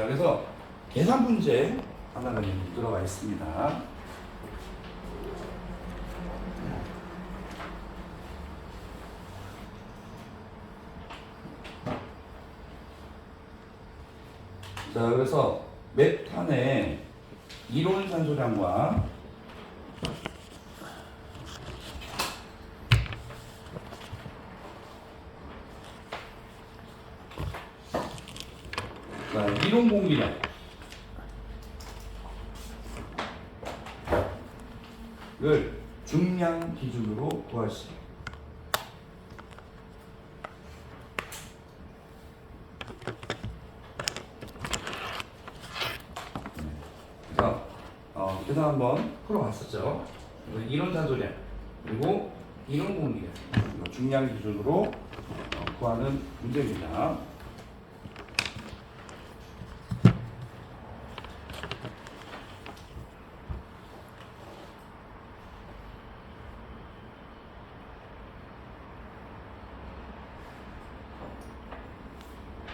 자, 그래서 계산 문제 하나가 들어가 있습니다. 자, 그래서 메탄의 이론 산소량과 자, 이론 공기량을 중량 기준으로 구하시오. 계산 한번 풀어봤었죠. 이론 산소량 그리고 이론 공기량 중량 기준으로 구하는 문제입니다.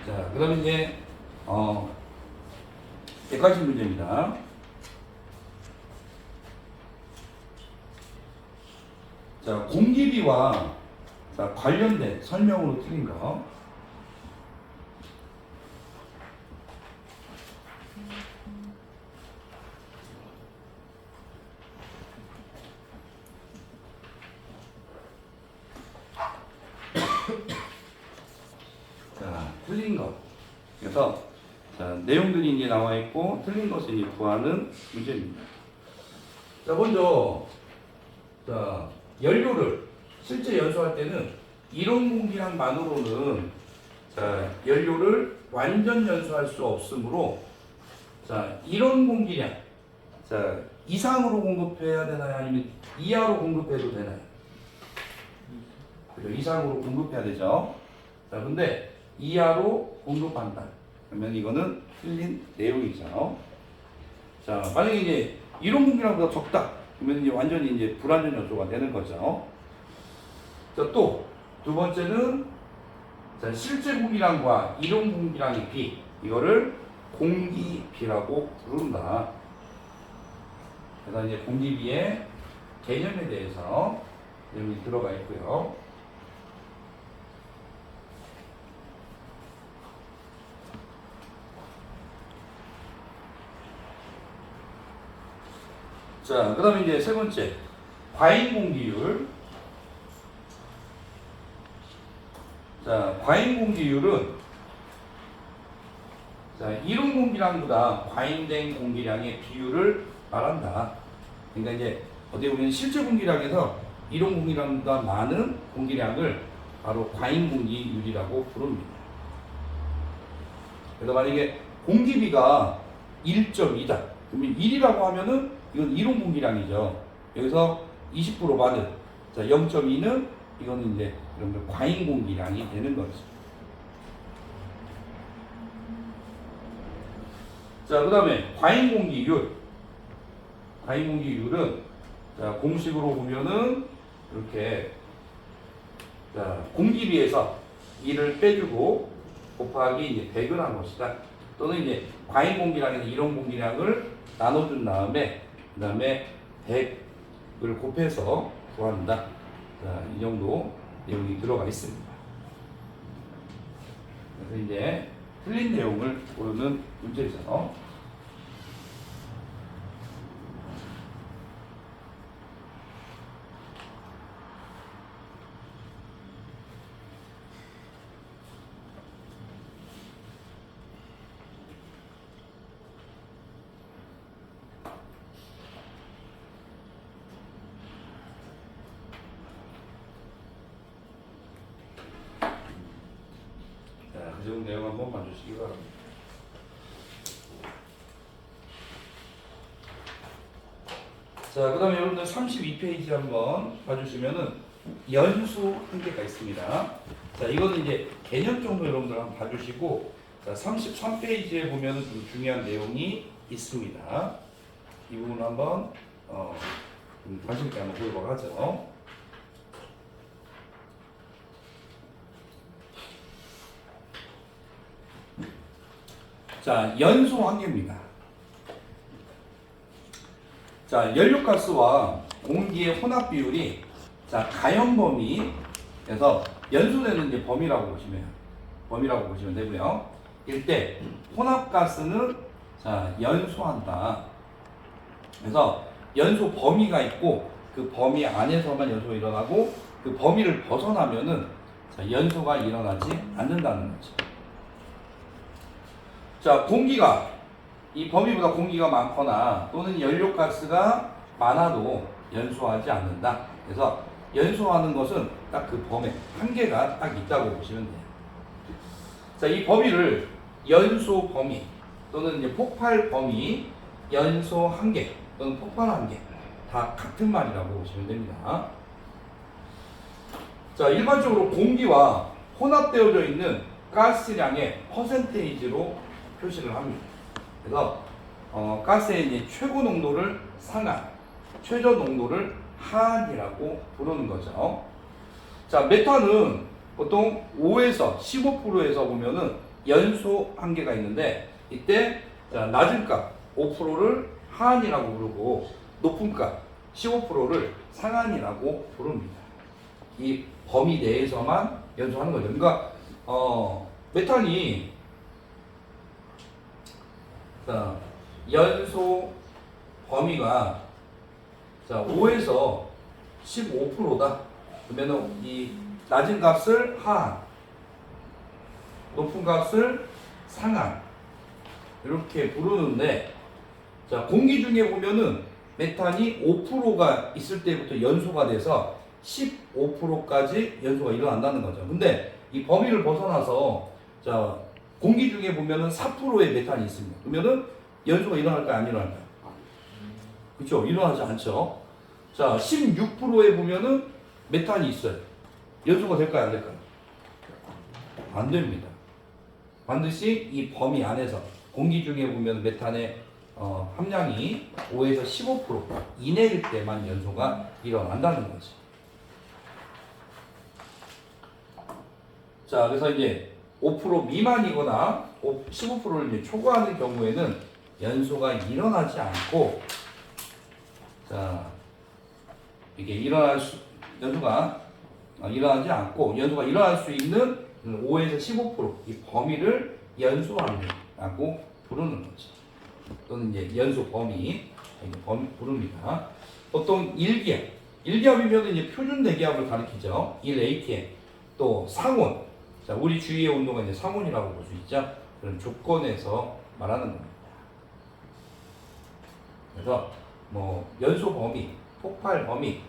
자, 그 다음에 이제 객관식 문제입니다. 자, 공기비와 자, 관련된 설명으로 틀린 거. 자, 틀린 것. 그래서 자, 내용들이 이제 나와 있고 틀린 것을 이제 구하는 문제입니다. 자, 먼저 자, 연료를 실제 연소할 때는 이론 공기량만으로는 자, 연료를 완전 연소할 수 없으므로 자, 이론 공기량 자, 이상으로 공급해야 되나요? 아니면 이하로 공급해도 되나요? 그죠? 이상으로 공급해야 되죠. 자, 근데 이하로 공급한다. 그러면 이거는 틀린 내용이죠. 자, 만약에 이제 이론 공기량보다 적다. 그러면 이제 완전히 이제 불완전 연소가 되는 거죠. 자, 또 두 번째는 자, 실제 공기량과 이론 공기량의 비 이거를 공기비라고 부른다. 그래서 이제 공기비의 개념에 대해서 내용이 들어가 있고요. 자, 그 다음에 이제 세 번째, 과잉 공기율. 자, 과잉 공기율은 자, 이론 공기량보다 과잉된 공기량의 비율을 말한다. 그러니까 이제 어떻게 보면 실제 공기량에서 이론 공기량보다 많은 공기량을 바로 과잉 공기율이라고 부릅니다. 그래서 만약에 공기비가 1.2다. 그러면 1이라고 하면은 이건 이론 공기량이죠. 여기서 20% 받은 자, 0.2는 이거는 이제 여러분들 과잉 공기량이 되는 거죠. 자, 그 다음에 과잉 공기율. 과잉 공기율은 자, 공식으로 보면은 이렇게 자, 공기비에서 1을 빼주고 곱하기 이제 100을 한 것이다. 또는 이제 과잉 공기량에서 이론 공기량을 나눠준 다음에 그 다음에 100을 곱해서 구한다. 자, 이 정도 내용이 들어가 있습니다. 그래서 이제 틀린 내용을 고르는 문제죠. 그 정도 내용 한번 봐주시기 바랍니다. 자, 그 다음에 여러분들 32페이지 한번 봐주시면은 연수 한계가 있습니다. 자, 이거는 이제 개념 정도 여러분들 한번 봐주시고, 자, 33페이지에 보면은 좀 중요한 내용이 있습니다. 이 부분 한번, 관심 있게 한번 보도록 하죠. 자, 연소 환경입니다. 자, 연료가스와 공기의 혼합 비율이 자, 가연 범위에서 연소되는 이제 범위라고 보시면 되고요. 이때 혼합가스는 자, 연소한다. 그래서 연소 범위가 있고 그 범위 안에서만 연소가 일어나고 그 범위를 벗어나면은 자, 연소가 일어나지 않는다는 거죠. 자, 공기가 이 범위보다 공기가 많거나 또는 연료가스가 많아도 연소하지 않는다. 그래서 연소하는 것은 딱 그 범위 한계가 딱 있다고 보시면 돼요. 자, 이 범위를 연소 범위 또는 이제 폭발 범위, 연소 한계 또는 폭발 한계 다 같은 말이라고 보시면 됩니다. 자, 일반적으로 공기와 혼합되어져 있는 가스량의 퍼센테이지로 표시를 합니다. 그래서 가스의 이제 최고 농도를 상한, 최저 농도를 하한이라고 부르는 거죠. 자, 메탄은 보통 5에서 15%에서 보면은 연소 한계가 있는데 이때 자, 낮은 값 5%를 하한이라고 부르고 높은 값 15%를 상한이라고 부릅니다. 이 범위 내에서만 연소하는 거죠. 그러니까 메탄이 자, 연소 범위가 자, 5에서 15%다. 그러면 이 낮은 값을 하한, 높은 값을 상한 이렇게 부르는데 자, 공기 중에 보면은 메탄이 5%가 있을 때부터 연소가 돼서 15%까지 연소가 일어난다는 거죠. 근데 이 범위를 벗어나서 자, 공기 중에 보면은 4%의 메탄이 있습니다. 그러면은 연소가 일어날까요? 안 일어날까요? 그렇죠? 일어나지 않죠. 자, 16%에 보면은 메탄이 있어요. 연소가 될까요? 안 될까요? 안 됩니다. 반드시 이 범위 안에서 공기 중에 보면 메탄의 함량이 5에서 15% 이내일 때만 연소가 일어난다는 거지. 자, 그래서 이제 5% 미만이거나 15%를 이제 초과하는 경우에는 연소가 일어나지 않고, 자, 이게 연소가 일어나지 않고 연소가 일어날 수 있는 5에서 15%이 범위를 연소함이라고 부르는 거죠. 또는 이제 연소 범위 부릅니다. 보통 1기압이면 이제 표준 대기압을 가리키죠. 1atm 또 상온. 자, 우리 주위의 온도가 이제 상온이라고 볼 수 있죠. 그런 조건에서 말하는 겁니다. 그래서 뭐 연소 범위, 폭발 범위,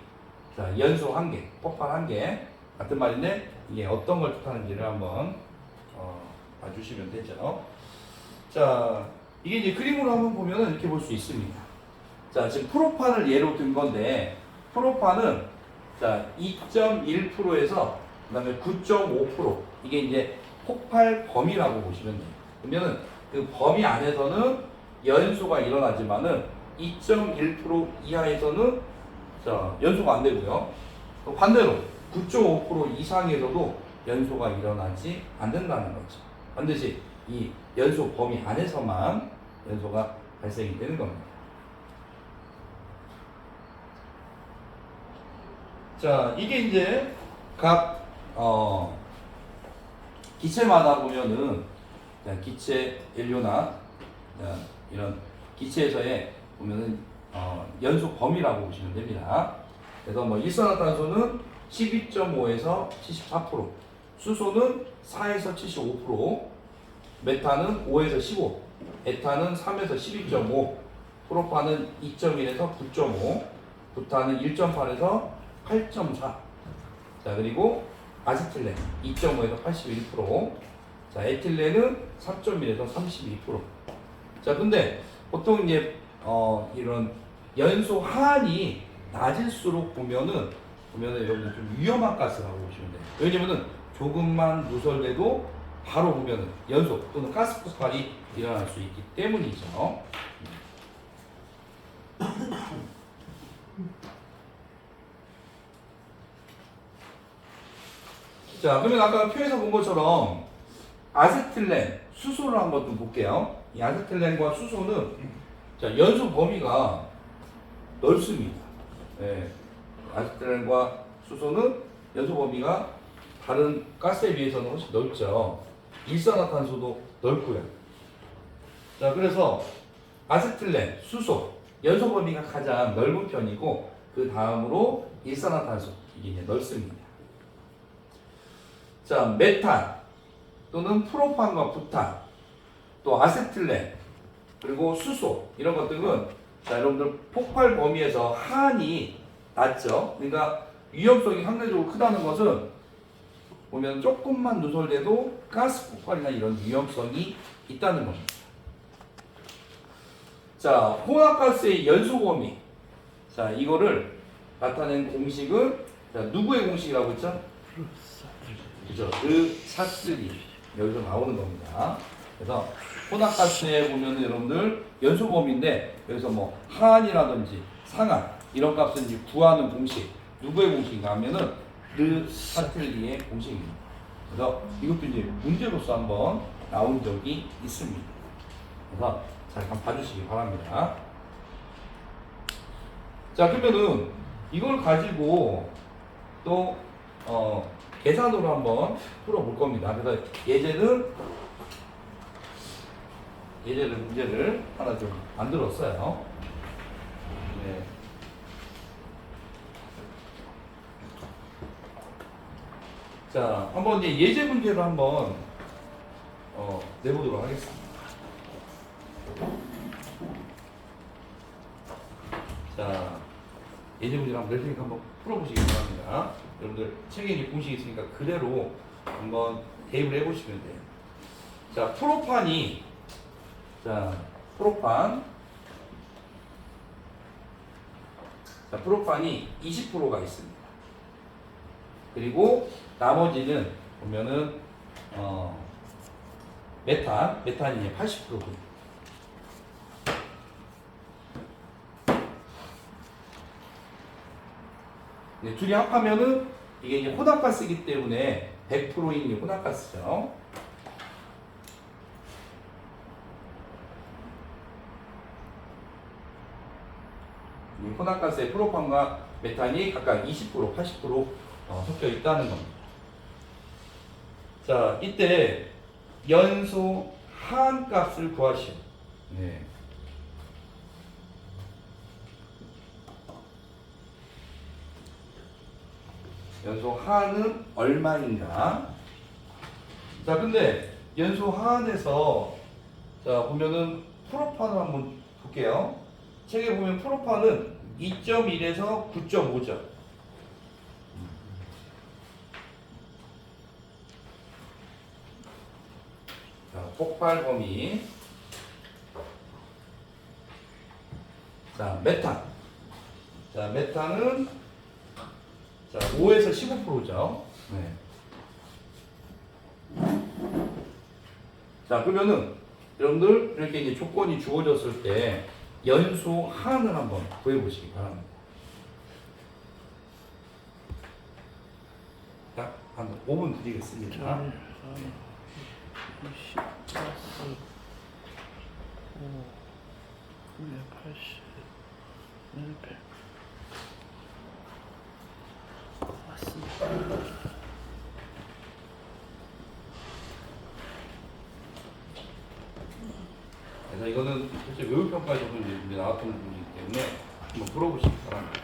자, 연소 한계, 폭발 한계 같은 말인데 이게 어떤 걸 뜻하는지를 한번 봐주시면 되죠. 자, 이게 이제 그림으로 한번 보면 이렇게 볼 수 있습니다. 자, 지금 프로판을 예로 든 건데 프로판은 자 2.1%에서 그다음에 9.5% 이게 이제 폭발 범위라고 보시면 돼요. 그러면은 그 범위 안에서는 연소가 일어나지만은 2.1% 이하에서는 자, 연소가 안 되고요. 또 반대로 9.5% 이상에서도 연소가 일어나지 않는다는 거죠. 반드시 이 연소 범위 안에서만 연소가 발생이 되는 겁니다. 자, 이게 이제 각 기체마다 보면은 기체 연료나 이런 기체에서의 보면은 연소 범위라고 보시면 됩니다. 그래서 뭐 일산화탄소는 12.5에서 74%, 수소는 4에서 75%, 메탄은 5에서 15, 에탄은 3에서 12.5, 프로판은 2.1에서 9.5, 부탄은 1.8에서 8.4. 자, 그리고 아세틸렌 2.5에서 81%, 자, 에틸렌은 3.1에서 32%. 자, 근데 보통 이제 이런 연소 하한이 낮을수록 보면은 여러분들 좀 위험한 가스라고 보시면 돼요. 왜냐면은 조금만 누설돼도 바로 보면은 연소 또는 가스 폭발이 일어날 수 있기 때문이죠. 자, 그러면 아까 표에서 본 것처럼 아세틸렌, 수소를 한번 좀 볼게요. 이 아세틸렌과 수소는 자, 연소 범위가 넓습니다. 예. 아세틸렌과 수소는 연소 범위가 다른 가스에 비해서는 훨씬 넓죠. 일산화탄소도 넓고요. 자, 그래서 아세틸렌, 수소, 연소 범위가 가장 넓은 편이고 그 다음으로 일산화탄소 이게 이제 넓습니다. 자, 메탄 또는 프로판과 부탄, 또 아세틸렌 그리고 수소 이런 것들은 자, 여러분들 폭발 범위에서 하한이 낮죠. 그러니까 위험성이 상대적으로 크다는 것은 보면 조금만 누설돼도 가스 폭발이나 이런 위험성이 있다는 겁니다. 자, 혼합가스의 연소 범위. 자, 이거를 나타낸 공식은 자, 누구의 공식이라고 했죠? 그죠? 르사슬리 여기서 나오는 겁니다. 그래서 혼합가스에 보면 여러분들 연소 범위인데 여기서 뭐 하한이라든지 상한 이런 값은 이제 구하는 공식 누구의 공식인가 하면은 르사틀리의 공식입니다. 그래서 이것도 이제 문제로서 한번 나온 적이 있습니다. 그래서 잘 한번 봐주시기 바랍니다. 자, 그러면은 이걸 가지고 또 계산으로 한번 풀어볼 겁니다. 그래서 예제를 문제를 하나 좀 만들었어요. 네. 자, 한번 이제 예제 문제를 한번 내보도록 하겠습니다. 자, 예제 문제를 한번 낼 테니까 한번 풀어보시기 바랍니다. 여러분들 책에 이제 공식이 있으니까 그대로 한번 대입을 해보시면 돼요. 자, 프로판이 20%가 있습니다. 그리고 나머지는 보면은 메탄이 80%고요. 네, 둘이 합하면은 이게 이제 혼합가스이기 때문에 100%인 혼합가스죠. 이 혼합가스의 프로판과 메탄이 각각 20%, 80% 섞여 있다는 겁니다. 자, 이때 연소 하한값을 구하시오. 네. 연소 하한은 얼마인가? 자, 근데 연소 하한에서 자, 보면은 프로판을 한번 볼게요. 책에 보면 프로판은 2.1에서 9.5죠. 자, 폭발 범위. 자, 메탄. 자, 메탄은 자, 5에서 15%죠. 네. 자, 그러면은 여러분들 이렇게 이제 조건이 주어졌을 때 연소 하한을 한번 구해 보시기 바랍니다. 자, 한 5분 드리겠습니다. 20 플러스 5 980 100 맞습니다. 그래서 이거는 실제 외국평가에서도 이제 나왔던 부분이기 때문에 한번 풀어보시기 바랍니다.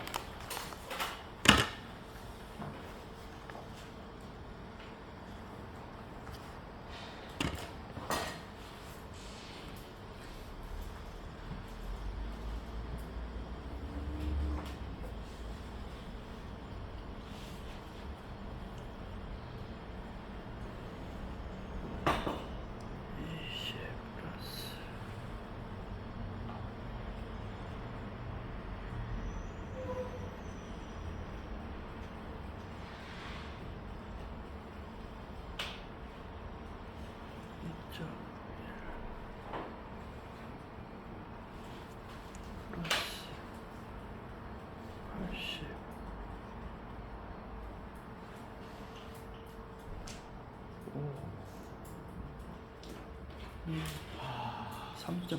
3.9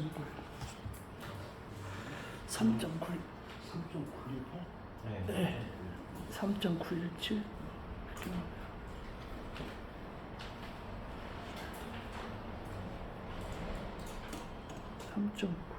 3.9 3.918? 네. 3.917 3.91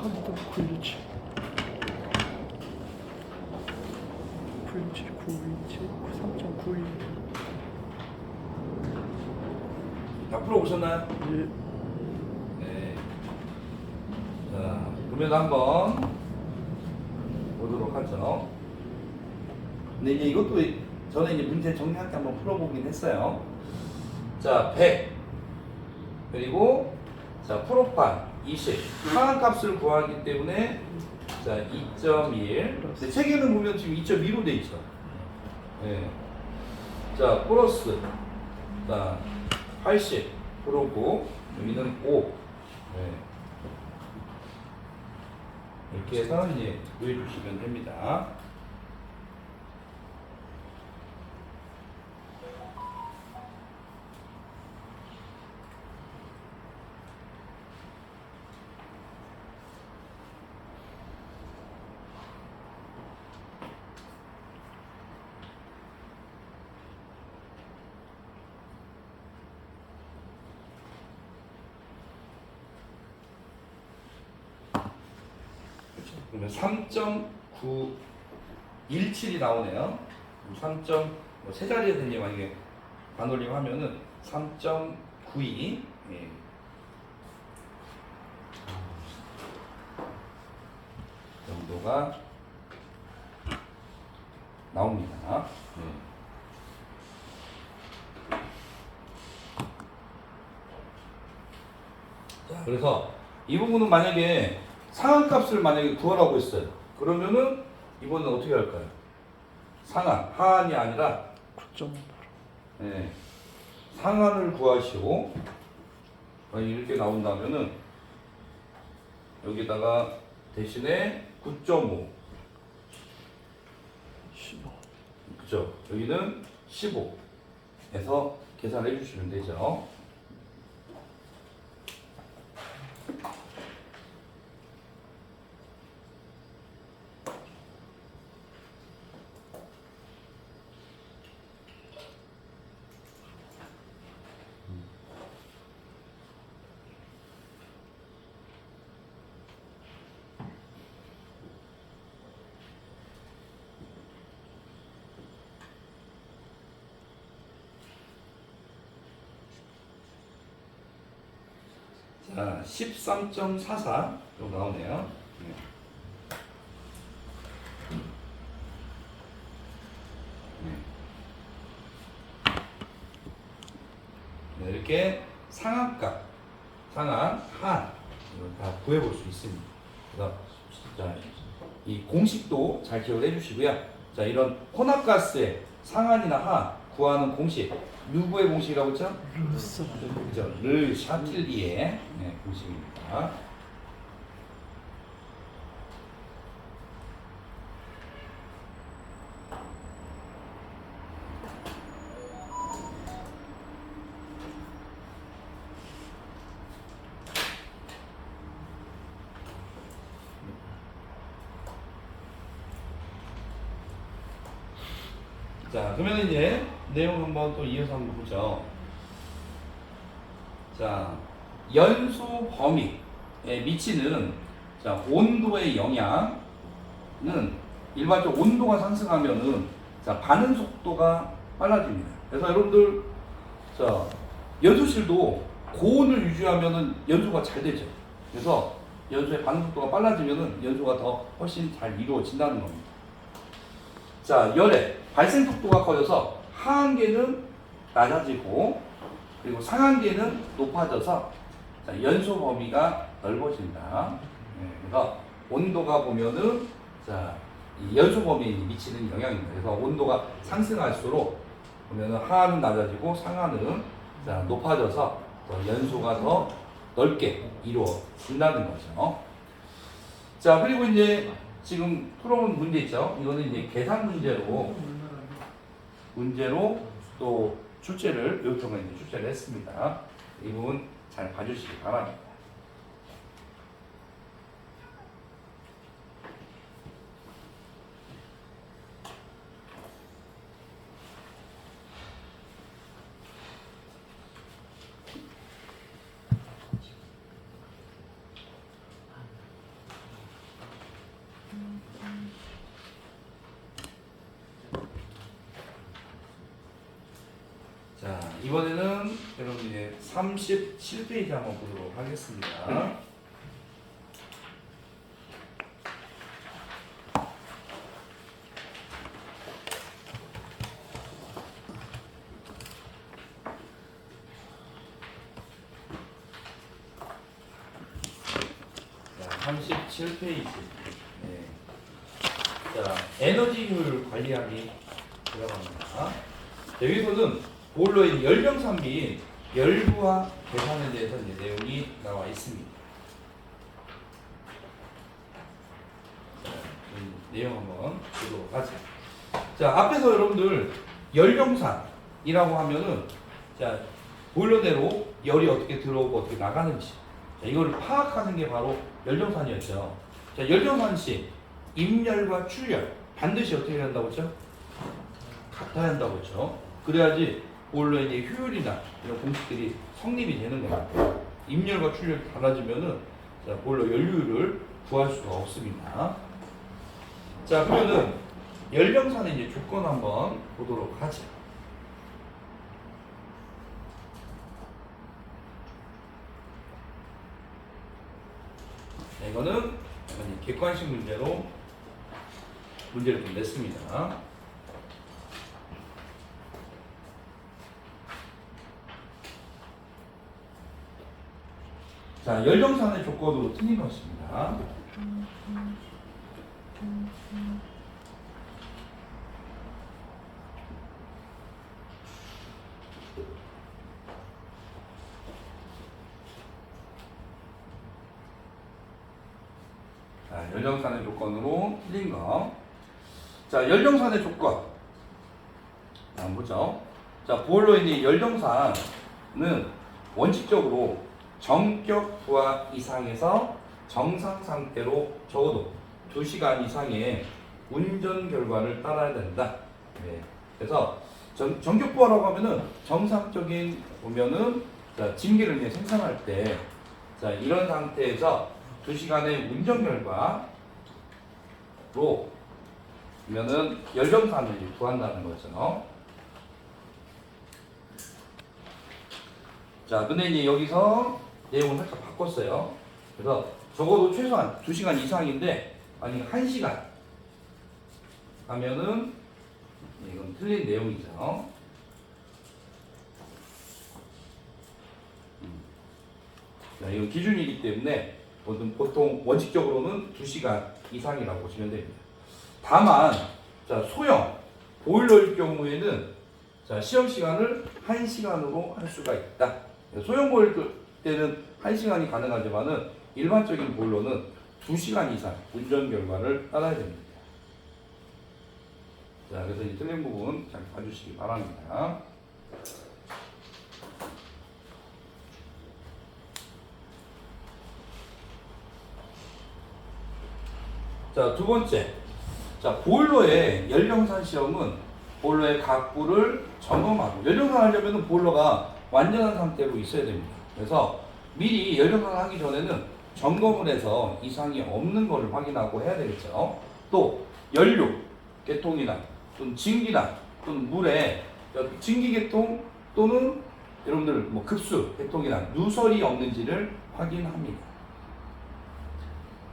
3.917 917 917 3.91 다 풀어보셨나요? 예. 네. 자, 그러면 한번 보도록 하죠. 근데 이제 이것도 저는 이제 문제 정리할 때 한번 풀어보긴 했어요. 자, 100 그리고 자 프로판 20 상한값을 구하기 때문에 자 2.1 근데 책에는 보면 지금 2.2로 돼 있죠. 네. 자 플러스 자 80 그러고 여기는 5 네. 이렇게 해서 이제 구해 주시면 됩니다. 그러면 3.917이 나오네요. 3.세 자리에서 이제 만약에 반올림 하면은 3.92 예. 정도가 나옵니다. 네. 자, 그래서 이 부분은 만약에 상한값을 만약에 구하라고 했어요. 그러면은 이번엔 어떻게 할까요? 상한, 하한이 아니라 9.5 네, 상한을 구하시고 만약 이렇게 나온다면은 여기다가 대신에 9.5 15 그죠? 여기는 15에서 계산해 주시면 되죠. 자, 13.44 정도 나오네요. 네. 네, 이렇게 상한값, 상한, 한 이걸 다 구해볼 수 있습니다. 그래서 자, 이 공식도 잘 기억을 해주시고요. 자, 이런 혼합가스의 상한이나 하 구하는 공식 누구의 공식이라고 했죠? 루스 그죠? 르 샤틸리의 네, 공식입니다. 자, 그러면 이제 내용 한번 또 이어서 한번 보죠. 자, 연소 범위에 미치는 자, 온도의 영향은 일반적으로 온도가 상승하면은 자, 반응 속도가 빨라집니다. 그래서 여러분들 자, 연소실도 고온을 유지하면은 연소가 잘 되죠. 그래서 연소의 반응 속도가 빨라지면은 연소가 더 훨씬 잘 이루어진다는 겁니다. 자, 열의 발생 속도가 커져서 하한계는 낮아지고 그리고 상한계는 높아져서 자, 연소 범위가 넓어진다. 네, 그래서 온도가 보면은 자, 이 연소 범위에 미치는 영향입니다. 그래서 온도가 상승할수록 보면은 하한은 낮아지고 상한은 자, 높아져서 더 연소가 더 넓게 이루어진다는 거죠. 자, 그리고 이제 지금 풀어본 문제 있죠. 이거는 이제 계산 문제로 또 출제를 요청을 이제 출제를 했습니다. 이 부분 잘 봐주시기 바랍니다. 자, 이번에는 여러분 이제 37페이지 한번 보도록 하겠습니다. 자, 37페이지. 네. 자, 에너지 효율 관리하기 들어갑니다. 여기서는 보일러의 열병산비인 열부하 계산에 대해서 이제 내용이 나와 있습니다. 자, 내용 한번 보도록 하죠. 자, 앞에서 여러분들 열병산이라고 하면은 자, 보일러대로 열이 어떻게 들어오고 어떻게 나가는지 자, 이거를 파악하는 게 바로 열병산이었죠. 자, 열병산 시 입열과 출열 반드시 어떻게 해야 한다고 했죠? 같아야 한다고 했죠. 그래야지 보일러의 효율이나 이런 공식들이 성립이 되는 거예요. 입열과 출열이 달라지면은 자, 보일러 연료율을 구할 수가 없습니다. 자, 그러면은 열병산의 이제 조건 한번 보도록 하죠. 자, 이거는 객관식 문제로 문제를 좀 냈습니다. 자, 열병산의 조건으로 틀린 것입니다. 자, 열병산의 조건으로 틀린 거. 자, 열병산의 조건. 한번 보죠. 자, 보일러의 열병산은 원칙적으로 정격 부하 이상에서 정상 상태로 적어도 2시간 이상의 운전 결과를 따라야 된다. 네. 그래서 정격 부하라고 하면은 정상적인 보면은 자, 짐기를 이제 생산할 때 자, 이런 상태에서 2시간의 운전 결과로 보면은 열병산을 구한다는 거죠. 자, 근데 이제 여기서 내용을 살짝 바꿨어요. 그래서 적어도 최소한 2시간 이상인데 아니 1시간 하면은 이건 틀린 내용이죠. 자, 이건 기준이기 때문에 보통 원칙적으로는 2시간 이상이라고 보시면 됩니다. 다만 자, 소형 보일러일 경우에는 자, 시험 시간을 1시간으로 할 수가 있다. 소형 보일러 때는 1시간이 가능하지만은 일반적인 보일러는 2시간 이상 운전 결과를 따라야 됩니다. 자, 그래서 이 틀린 부분 잘 봐주시기 바랍니다. 자, 두 번째. 자, 보일러의 열병산 시험은 보일러의 각부를 점검하고 열정산을 하려면 보일러가 완전한 상태로 있어야 됩니다. 그래서 미리 열정산을 하기 전에는 점검을 해서 이상이 없는 것을 확인하고 해야 되겠죠. 또 연료 개통이나 또는 증기나 또는 물에 증기 개통 또는 여러분들 뭐 급수 개통이나 누설이 없는지를 확인합니다.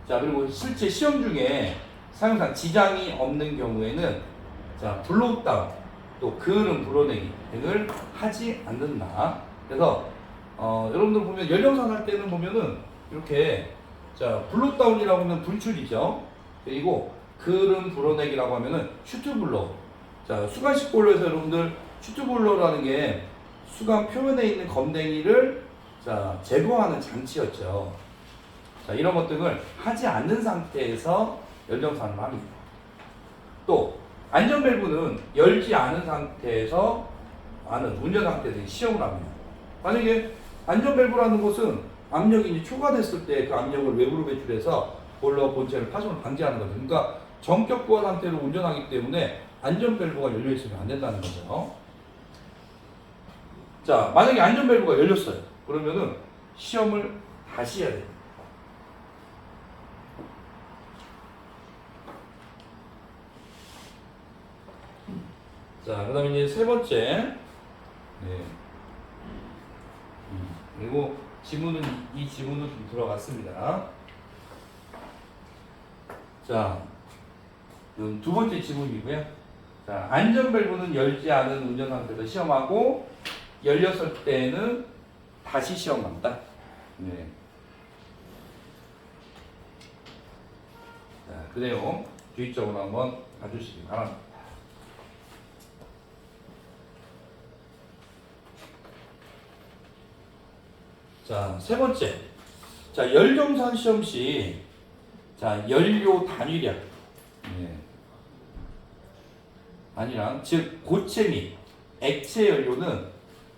자, 그리고 실제 시험 중에 사용상 지장이 없는 경우에는 자, 블로우 다운 또 그을음 불어내기 등을 하지 않는다. 그래서 여러분들 보면 연령산 할 때는 보면은 이렇게 자, 블로우 다운이라고 하면 분출이죠. 그리고 그을음 불어내기라고 하면은 슈트블러. 자, 수간식 보일러에서 여러분들 슈트블러라는 게 수간 표면에 있는 검댕이를 자, 제거하는 장치였죠. 자, 이런 것 등을 하지 않는 상태에서 열정산을 합니다. 또 안전밸브는 열지 않은 상태에서 운전 상태에서 시험을 합니다. 만약에 안전밸브라는 것은 압력이 이제 초과됐을 때 그 압력을 외부로 배출해서 보일러 본체를 파손을 방지하는 거죠. 그러니까 정격 부하 상태로 운전하기 때문에 안전밸브가 열려 있으면 안 된다는 거죠. 자, 만약에 안전밸브가 열렸어요. 그러면은 시험을 다시 해야 돼요. 자, 그 다음에 이제 세 번째. 네. 그리고 지문은, 이 지문은 좀 들어갔습니다. 자, 두 번째 지문이고요. 자, 안전밸브는 열지 않은 운전 상태에서 시험하고, 열렸을 때는 다시 시험한다. 네. 자, 그 내용 주의적으로 한번 봐주시기 바랍니다. 자, 세 번째. 자, 열정산 시험 시, 자, 연료 단위량. 네. 단위량, 즉, 고체 및 액체 연료는,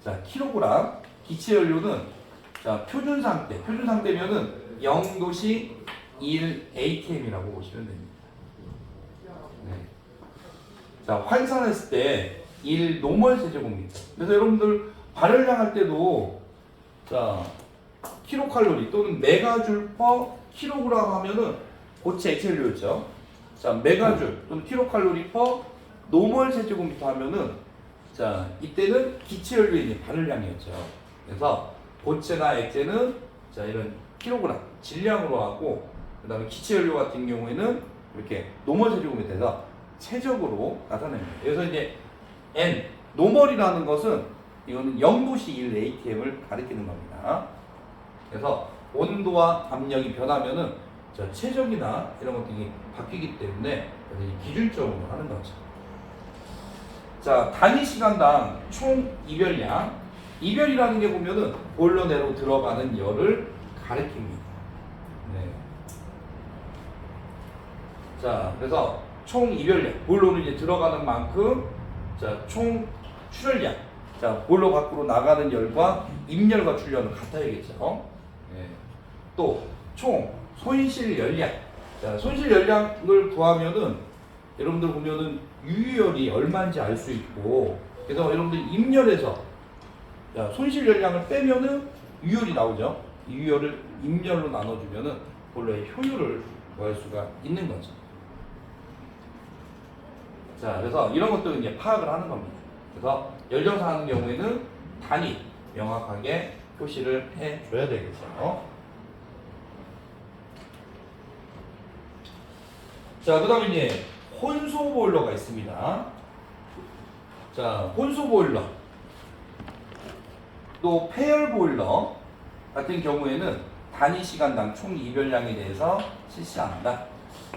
자, 킬로그램, 기체 연료는, 자, 표준 상태. 표준 상태면은 0도씨 1 ATM이라고 보시면 됩니다. 네. 자, 환산했을 때 1 노멀 세제곱미터. 그래서 여러분들 발열량 할 때도, 자, 킬로칼로리 또는 메가줄 퍼 킬로그램 하면은 고체 액체 연료였죠. 자, 메가줄 또는 킬로칼로리 퍼 노멀 세제곱미터 하면은 자, 이때는 기체 연료의 발열량이었죠. 그래서 고체나 액체는 자, 이런 킬로그램 질량으로 하고 그다음에 기체 연료 같은 경우에는 이렇게 노멀 세제곱미터에서 최적으로 나타냅니다. 그래서 이제 N 노멀이라는 것은 이거는 0도씨 1 ATM을 가리키는 겁니다. 그래서 온도와 압력이 변하면은 자, 최적이나 이런 것들이 바뀌기 때문에 기준적으로 하는 거죠. 자, 단위 시간당 총 이별량. 이별이라는 게 보면은 보일러 내로 들어가는 열을 가리킵니다. 네. 자, 그래서 총 이별량. 보일러로 이제 들어가는 만큼 자, 총 출열량. 자, 보일러 밖으로 나가는 열과 입열과 출열은 같아야겠죠. 네. 또 총 손실 열량. 자, 손실 열량을 구하면은 여러분들 보면은 유효열이 얼마인지 알 수 있고, 그래서 여러분들 입열에서 자, 손실 열량을 빼면은 유효율이 나오죠. 이 유효를 입열로 나눠주면은 보일러의 효율을 구할 수가 있는 거죠. 자, 그래서 이런 것들을 이제 파악을 하는 겁니다. 그래서 열정산 하는 경우에는 단위 명확하게 표시를 해줘야 되겠죠. 자, 그 다음에 이제 혼소 보일러가 있습니다. 자, 혼소 보일러 또 폐열 보일러 같은 경우에는 단위 시간당 총 이별량에 대해서 실시한다.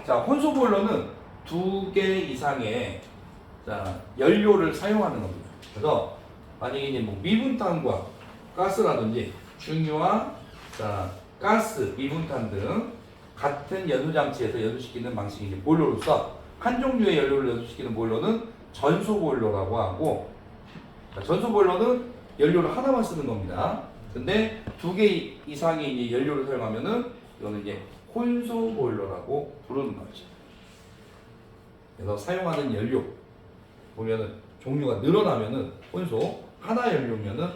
자, 혼소 보일러는 2개 이상의 자, 연료를 사용하는 겁니다. 그래서 만약에 이제 뭐 미분탄과 가스라든지 중유와 자, 가스, 미분탄 등 같은 연소장치에서 연소시키는 방식이 이제 보일러로서 한 종류의 연료를 연소시키는 보일러는 전소 보일러라고 하고, 자, 전소 보일러는 연료를 하나만 쓰는 겁니다. 근데 2개 이상의 이제 연료를 사용하면은 이거는 이제 혼소 보일러라고 부르는 거죠. 그래서 사용하는 연료 보면은 종류가 늘어나면은 혼소, 하나 연료면은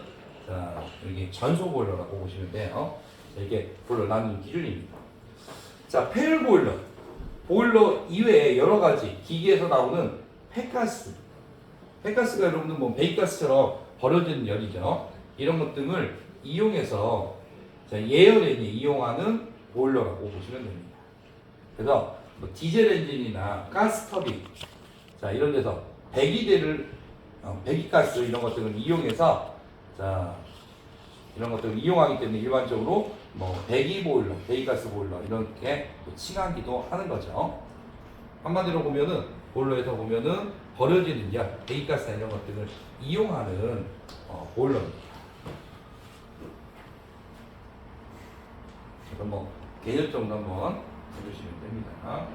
자 여기 전소 보일러라고 보시면 돼요. 자, 이게 보일러 나누는 기준입니다. 자, 폐열 보일러. 보일러 이외에 여러 가지 기기에서 나오는 폐가스. 폐가스가 여러분들 뭐 배기가스처럼 버려지는 열이죠. 이런 것 등을 이용해서 자, 예열 엔진을 이용하는 보일러라고 보시면 됩니다. 그래서 뭐 디젤 엔진이나 가스 터빈 자 이런 데서 배기가스 이런 것들을 이용해서 자 이런 것들을 이용하기 때문에 일반적으로 뭐 배기 보일러, 배기가스 보일러 이렇게 칭하기도 하는 거죠. 한마디로 보면은 보일러에서 보면은 버려지는 열, 배기가스 이런 것들을 이용하는 보일러입니다. 그럼 뭐 개념 정도 한번 해주시면 됩니다.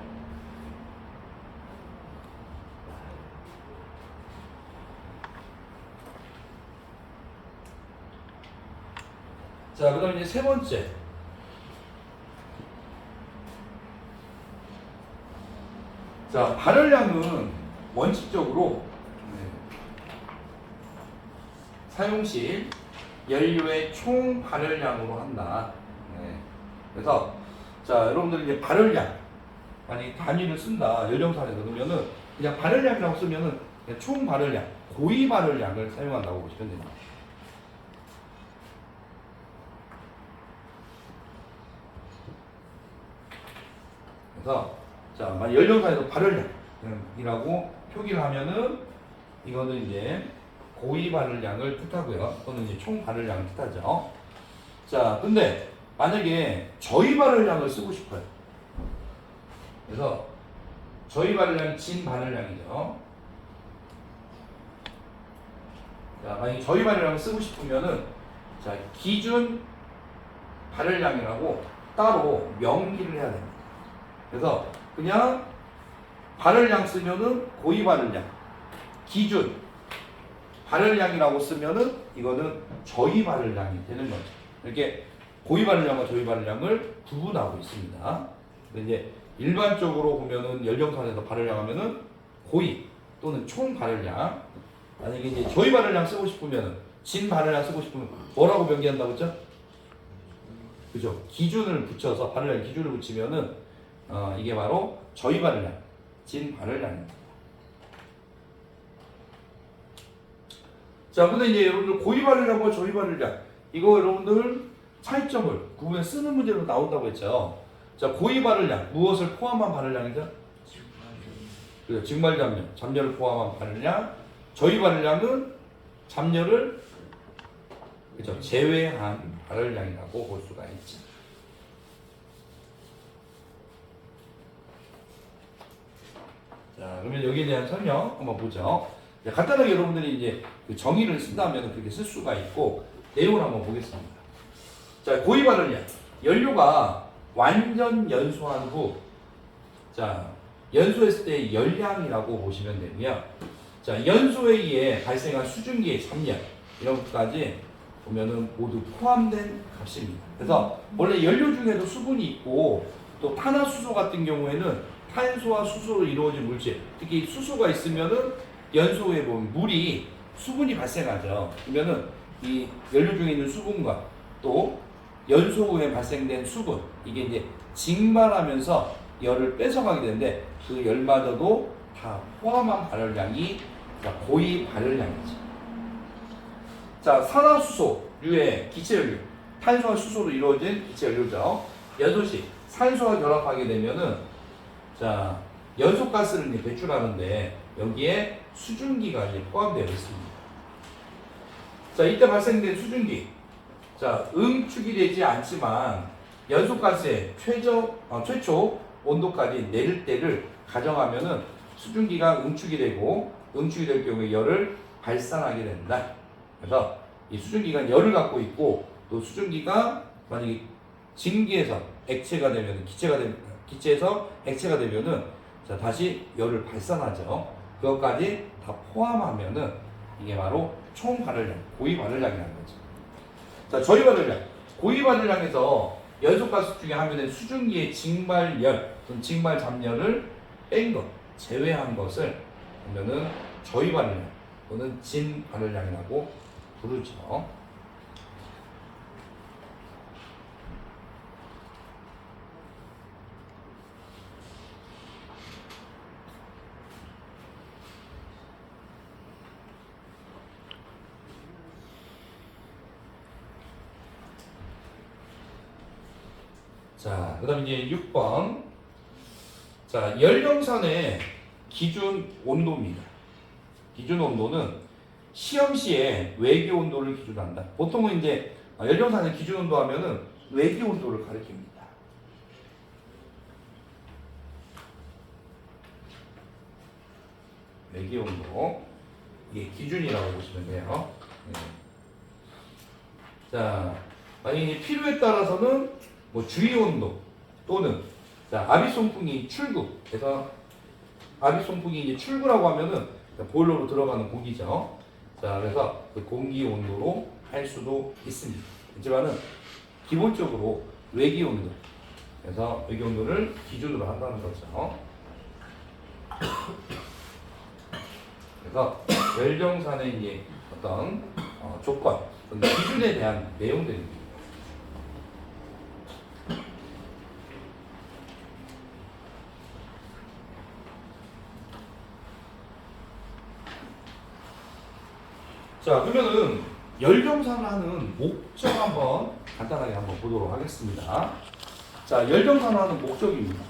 자, 그다음 이제 세 번째. 자, 발열량은 원칙적으로 사용 시 연료의 총 발열량으로 한다. 그래서 자, 여러분들 이제 발열량 만약 단위를 쓴다 연령선에서 그러면은 그냥 발열량이라고 쓰면은 그냥 총 발열량, 고위 발열량을 사용한다고 보시면 됩니다. 그래서 자, 만약 연령선에서 발열량이라고 표기를 하면은 이거는 이제 고위 발열량을 뜻하고요. 또는 이제 총 발열량을 뜻하죠. 자, 근데 만약에 저위 발열량을 쓰고 싶어요. 그래서 저위 발열량이 진 발열량이죠. 자, 만약에 저위 발열량을 쓰고 싶으면은 자, 기준 발열량이라고 따로 명기를 해야 됩니다. 그래서 그냥 발열량 쓰면은 고위 발열량, 기준 발열량이라고 쓰면은 이거는 저위 발열량이 되는 거죠. 이렇게 고위 발열량과 저위 발열량을 구분하고 있습니다. 근데 이제 일반적으로 보면은 연령선에서 발열량 하면은 고위 또는 총 발열량. 만약에 이제 저위 발열량 쓰고 싶으면은 진 발열량 쓰고 싶으면 뭐라고 명기한다고 했죠? 그죠? 기준을 붙여서 발열량 기준을 붙이면은 이게 바로 저위 발열량, 진 발열량입니다. 자, 근데 이제 여러분들 고위 발열량과 저위 발열량 이거 여러분들 차이점을 구분해 쓰는 문제로 나온다고 했죠. 자, 고위 발열량 무엇을 포함한 발열량이죠? 그죠? 증발 잡열, 잡열을 포함한 발열량. 저위 발열량은 잡열을 그죠? 제외한 발열량이라고 볼 수가 있죠. 자, 그러면 여기에 대한 설명 한번 보죠. 간단하게 여러분들이 이제 그 정의를 쓴다면 그렇게 쓸 수가 있고 내용을 한번 보겠습니다. 자, 고위 발열량 연료가 완전 연소한 후, 자 연소했을 때 열량이라고 보시면 되고요. 자, 연소에 의해 발생한 수증기의 잡열 이런 것까지 보면은 모두 포함된 값입니다. 그래서 원래 연료 중에도 수분이 있고 또 탄화수소 같은 경우에는 탄소와 수소로 이루어진 물질, 특히 수소가 있으면은 연소에 보면 물이 수분이 발생하죠. 그러면은 이 연료 중에 있는 수분과 또 연소 후에 발생된 수분 이게 이제 증발하면서 열을 뺏어가게 되는데 그 열마저도 다 포함한 발열량이 고위 발열량이죠. 자, 산화수소류의 기체연료, 탄소와 수소로 이루어진 기체연료죠. 연소 시 산소와 결합하게 되면은 자 연소가스를 이제 배출하는데 여기에 수증기가 이제 포함되어 있습니다. 자, 이때 발생된 수증기, 자 응축이 되지 않지만 연소가스의 최초 온도까지 내릴 때를 가정하면은 수증기가 응축이 되고 응축이 될 경우에 열을 발산하게 된다. 그래서 이 수증기가 열을 갖고 있고 또 수증기가 만약에 증기에서 액체가 되면 기체에서 액체가 되면은 자 다시 열을 발산하죠. 그것까지 다 포함하면은 이게 바로 총 발열량, 고위 발열량이라는 거죠. 자, 저희 발열량, 고위 발열량에서 연소가스 중에 하면은 수증기의 증발열, 증발 잡열을 뺀 것, 제외한 것을 그러면은 저희 발열량 또는 진 발열량이라고 부르죠. 자, 그 다음에 이제 6번. 자, 열령산의 기준 온도입니다. 기준 온도는 시험 시에 외기 온도를 기준한다. 보통은 이제 열령산의 기준 온도 하면은 외기 온도를 가리킵니다. 외기 온도. 이게 기준이라고 보시면 돼요. 네. 자, 만약에 필요에 따라서는 뭐 주위 온도 또는 자, 아비송풍이 출구. 그래서 아비송풍이 이제 출구라고 하면은 보일러로 들어가는 공기죠. 자, 그래서 그 공기 온도로 할 수도 있습니다. 하지만은 기본적으로 외기 온도. 그래서 외기 온도를 기준으로 한다는 거죠. 그래서 열정산의 이제 어떤 조건, 기준에 대한 내용들입니다. 자, 그러면은 열정산을 하는 목적 한번 간단하게 한번 보도록 하겠습니다. 자, 열정산을 하는 목적입니다.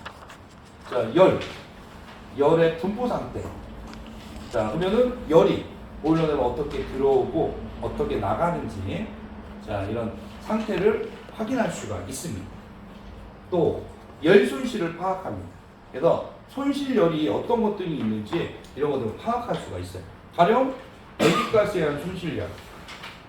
자, 열의 분포 상태. 자, 그러면은 열이 보일러 내로 어떻게 들어오고 어떻게 나가는지 자, 이런 상태를 확인할 수가 있습니다. 또 열 손실을 파악합니다. 그래서 손실열이 어떤 것들이 있는지 이런 것들을 파악할 수가 있어요. 가령 배기가스에 의한 손실열,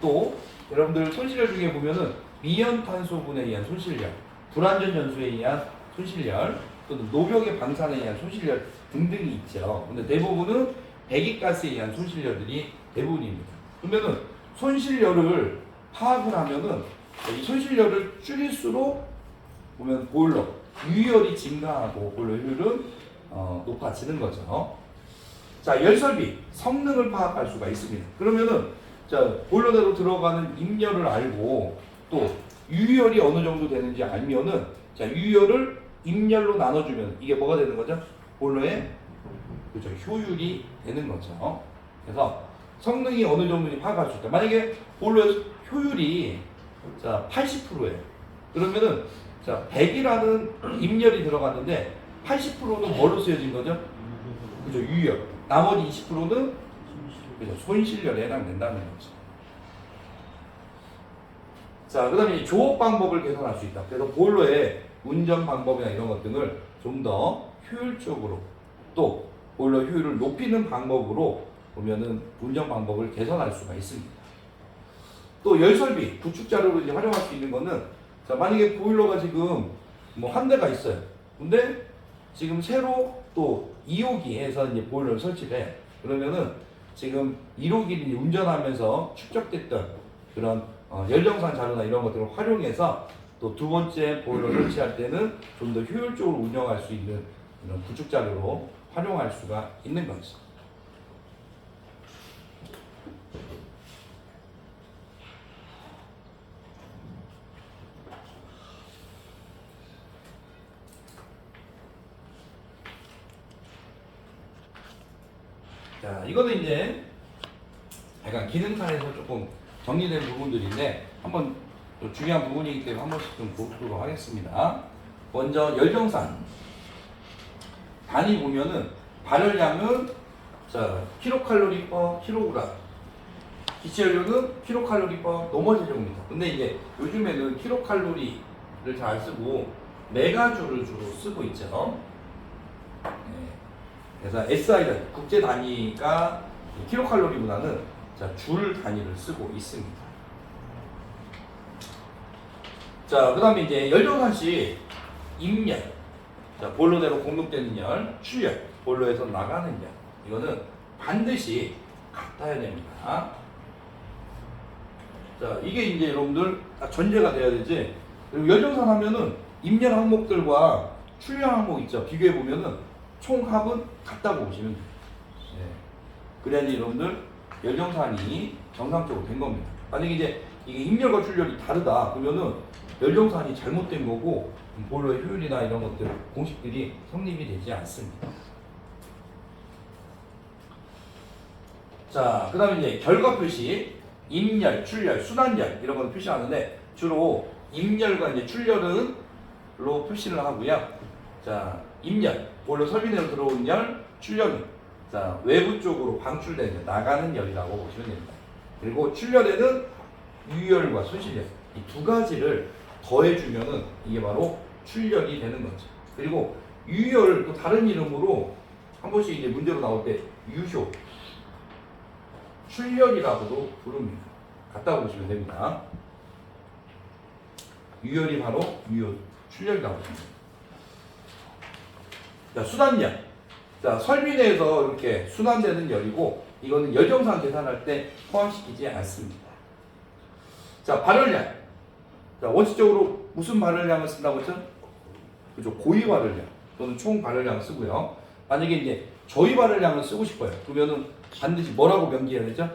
또 여러분들 손실열 중에 보면은 미연탄소분에 의한 손실열, 불완전 연소에 의한 손실열, 또는 노벽의 방산에 의한 손실열 등등이 있죠. 근데 대부분은 배기가스에 의한 손실열들이 대부분입니다. 그러면은 손실열을 파악을 하면은 이 손실열을 줄일수록 보면 보일러 유열이 증가하고 보일러 효율은 높아지는 거죠. 자, 열설비 성능을 파악할 수가 있습니다. 그러면은 자, 보일러대로 들어가는 임열을 알고 또 유열이 어느 정도 되는지 알면은 자, 유열을 임열로 나눠주면 이게 뭐가 되는 거죠? 보일러의 그죠, 효율이 되는 거죠. 그래서 성능이 어느 정도인지 파악할 수 있다. 만약에 보일러의 효율이 자 80%예요. 그러면은 자 100이라는 임열이 들어갔는데 80%는 뭘로 쓰여진 거죠? 그죠, 유열. 나머지 20%는 그죠, 손실열에 해당된다는 거죠. 자, 그 다음에 조업 방법을 개선할 수 있다. 그래서 보일러의 운전 방법이나 이런 것 등을 좀 더 효율적으로 또 보일러 효율을 높이는 방법으로 보면은 운전 방법을 개선할 수가 있습니다. 또 열설비, 구축 자료로 이제 활용할 수 있는 거는 자, 만약에 보일러가 지금 뭐 한 대가 있어요. 근데 지금 새로 또 2호기에서 이제 보일러를 설치해. 그러면은 지금 1호기를 운전하면서 축적됐던 그런 열정산 자료나 이런 것들을 활용해서 또 두 번째 보일러를 설치할 때는 좀 더 효율적으로 운영할 수 있는 이런 구축 자료로 활용할 수가 있는 거죠. 자, 이거는 이제 약간 기능상에서 조금 정리된 부분들인데 한번 또 중요한 부분이기 때문에 한 번씩 좀 보도록 하겠습니다. 먼저 열정산 단위 보면은 발열량은 자 kcal per kg, 기체연료는 kcal per 노멀제곱미터. 근데 이제 요즘에는 kcal를 잘 쓰고 메가줄을 주로 쓰고 있죠. 네. 그래서 SI 국제 단위가 kcal보다는 줄 단위를 쓰고 있습니다. 자, 그 다음에 이제 열정산 시 입열, 자, 보일러대로 공급되는 열, 출열, 보일러에서 나가는 열, 이거는 반드시 같아야 됩니다. 자, 이게 이제 여러분들 전제가 돼야 되지. 그리고 열정산 하면은 입열 항목들과 출열 항목 있죠. 비교해 보면은 총 합은 같다고 보시면 돼요. 네. 그래야지 여러분들 열정산이 정상적으로 된 겁니다. 만약에 이제 이게 입열과 출열이 다르다 그러면은 열정산이 잘못된 거고 보일러의 효율이나 이런 것들 공식들이 성립이 되지 않습니다. 자, 그 다음에 이제 결과 표시, 입열, 출열, 순환열 이런 걸 표시하는데 주로 입열과 이제 출열은로 표시를 하고요. 자, 입열, 보일러 설비 내로 들어온 열, 출열은 자 외부 쪽으로 방출되는 나가는 열이라고 보시면 됩니다. 그리고 출열에는 유열과 손실열 이 두 가지를 더해주면은 이게 바로 출열이 되는 거죠. 그리고 유열 또 다른 이름으로 한 번씩 이제 문제로 나올 때 유효, 출열이라고도 부릅니다. 갖다 보시면 됩니다. 유열이 바로 유효, 출열이라고 합니다. 자, 순환열. 자, 설비 내에서 이렇게 순환되는 열이고 이거는 열정산 계산할 때 포함시키지 않습니다. 자, 발열량. 자, 원칙적으로 무슨 발열량을 쓴다고 했죠? 그죠? 고유 발열량 또는 총 발열량을 쓰고요. 만약에 이제 저희 발열량을 쓰고 싶어요. 그러면은 반드시 뭐라고 명기해야 되죠?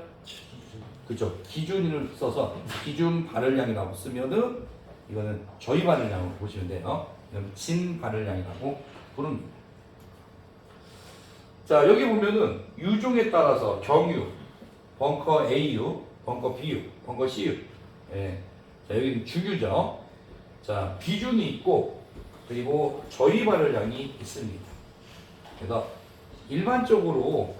그죠? 기준을 써서 기준 발열량이라고 쓰면은 이거는 저희 발열량으로 보시면 돼요. 이건 진 발열량이라고 부릅니다. 자, 여기 보면은 유종에 따라서 경유, 벙커 AU, 벙커 BU, 벙커 CU. 예. 자, 여기는 주유죠. 자, 비준이 있고 그리고 저희 발열량이 있습니다. 그래서 일반적으로는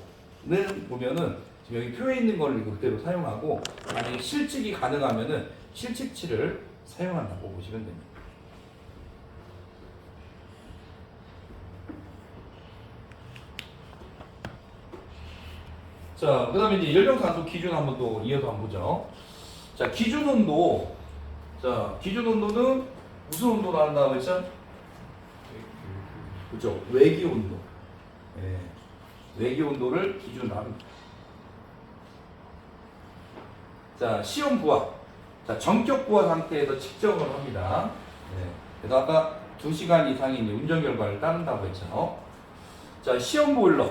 보면은 지금 여기 표에 있는 걸 그대로 사용하고 만약에 실측이 가능하면은 실측치를 사용한다고 보시면 됩니다. 자, 그 다음에 이제 열정산소 기준 한번 또 이어서 한번 보죠. 자, 기준 온도. 자, 기준 온도는 무슨 온도로 한다고 했죠? 그죠? 외기 온도. 예. 외기 온도를 기준으로 합니다. 자, 시험 부하. 자, 전격 부하 상태에서 측정을 합니다. 예. 그래서 아까 2시간 이상의 이제 운전 결과를 따른다고 했죠. 자, 시험 보일러.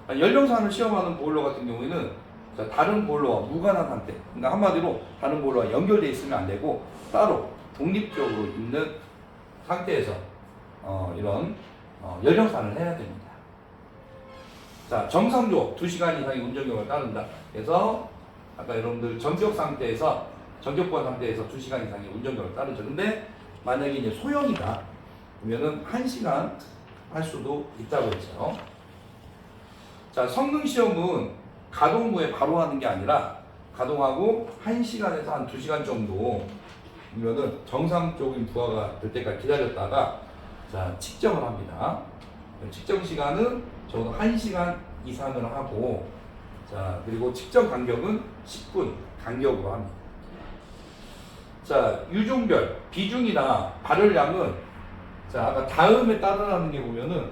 열정산을 시험하는 보일러 같은 경우에는 자, 다른 보일러와 무관한 상태. 그러니까 한마디로 다른 보일러와 연결되어 있으면 안 되고 따로 독립적으로 있는 상태에서 이런 열정산을 해야 됩니다. 자, 정상조 2시간 이상의 운전 경험을 따른다. 그래서 아까 여러분들 전격 상태에서 전격보안 상태에서 2시간 이상의 운전 경험을 따르죠. 근데 만약에 이제 소형이다. 그러면은 1시간 할 수도 있다고 했죠. 자, 성능 시험은 가동 후에 바로 하는 게 아니라 가동하고 1시간에서 한 2시간 정도 그러면은 정상적인 부하가 될 때까지 기다렸다가 자, 측정을 합니다. 측정 시간은 적어도 1시간 이상을 하고 자, 그리고 측정 간격은 10분 간격으로 합니다. 자, 유종별 비중이나 발열량은 자, 아까 다음에 따르라는 게 보면은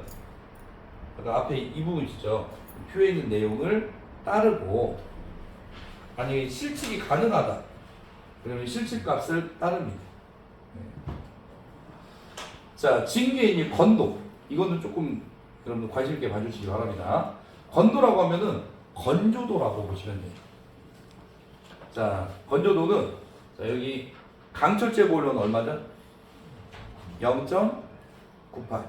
아까 앞에 이 부분 있죠. 표에 있는 내용을 따르고 만약에 실측이 가능하다 그러면 실측 값을 따릅니다. 네. 자, 징계인이 건도 이거는 조금 여러분 관심 있게 봐주시기 바랍니다. 건도라고 하면은 건조도라고 보시면 돼요. 자, 건조도는 자, 여기 강철제 보일러는 얼마죠? 0.98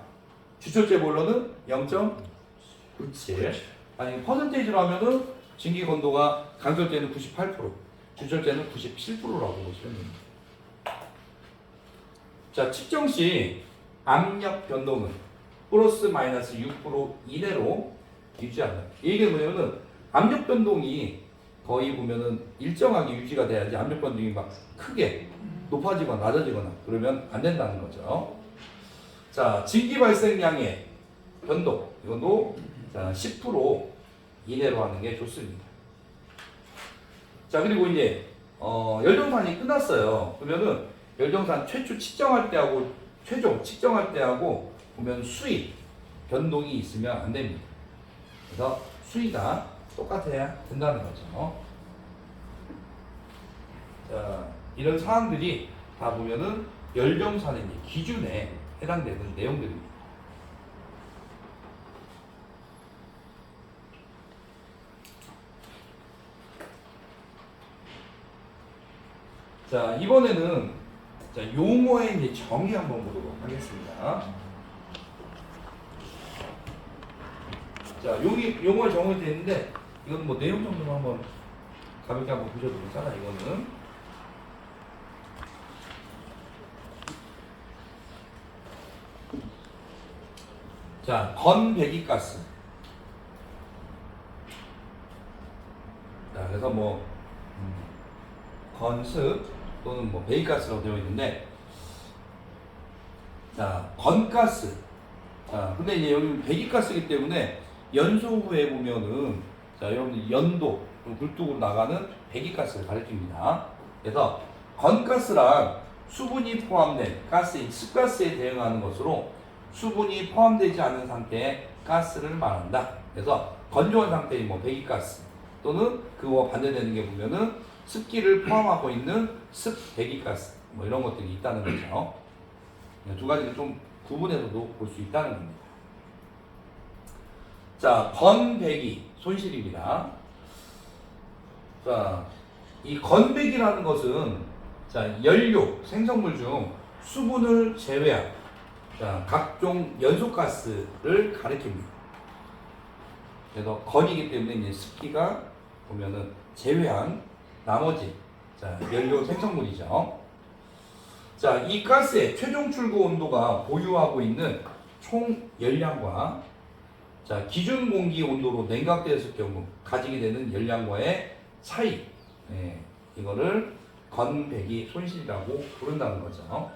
주철제 보일러는 0.97 아니 퍼센테이지로 하면은 진기 건도가 강철제는 98% 주철제는 97%라고 보시면 됩니다. 자, 측정 시 압력 변동은 플러스 마이너스 6% 이내로 유지한다. 이게 뭐냐면은 압력 변동이 거의 보면은 일정하게 유지가 돼야지 압력 변동이 막 크게 높아지거나 낮아지거나 그러면 안 된다는 거죠. 자, 진기 발생량의 변동 이것도 자, 10% 이내로 하는 게 좋습니다. 자, 그리고 이제 열정산이 끝났어요. 그러면은 열정산 최초 측정할 때하고 최종 측정할 때하고 보면 수위 변동이 있으면 안 됩니다. 그래서 수위가 똑같아야 된다는 거죠. 자, 이런 사항들이 다 보면은 열정산의 기준에 해당되는 내용들입니다. 자, 이번에는 자, 용어의 이제 정의 한번 보도록 하겠습니다. 자, 용어의 정의가 되는데 이건 뭐 내용 정도만 한번 가볍게 한번 보셔도 괜찮아. 이거는 자, 건배기가스. 자, 그래서 뭐 건습 또는 뭐 배기가스라고 되어 있는데, 자, 건가스. 자, 근데 이제 여기 배기가스이기 때문에 연소 후에 보면은 자, 여러분들 연도 굴뚝으로 나가는 배기가스를 가리킵니다. 그래서 건가스란 수분이 포함된 가스인 습가스에 대응하는 것으로 수분이 포함되지 않은 상태의 가스를 말한다. 그래서 건조한 상태인 뭐 배기가스 또는 그와 반대되는 게 보면은 습기를 포함하고 있는 습배기가스 뭐 이런 것들이 있다는 거죠. 두 가지를 좀 구분해서도 볼 수 있다는 겁니다. 자, 건배기 손실입니다. 자, 이 건배기라는 것은 자, 연료, 생성물 중 수분을 제외한 자, 각종 연소가스를 가리킵니다. 그래서 건이기 때문에 이제 습기가 보면은 제외한 나머지 자, 연료 생성물이죠. 자, 이 가스의 최종 출구 온도가 보유하고 있는 총 열량과 자, 기준 공기 온도로 냉각되었을 경우 가지게 되는 열량과의 차이, 이거를 건배기 손실이라고 부른다는 거죠.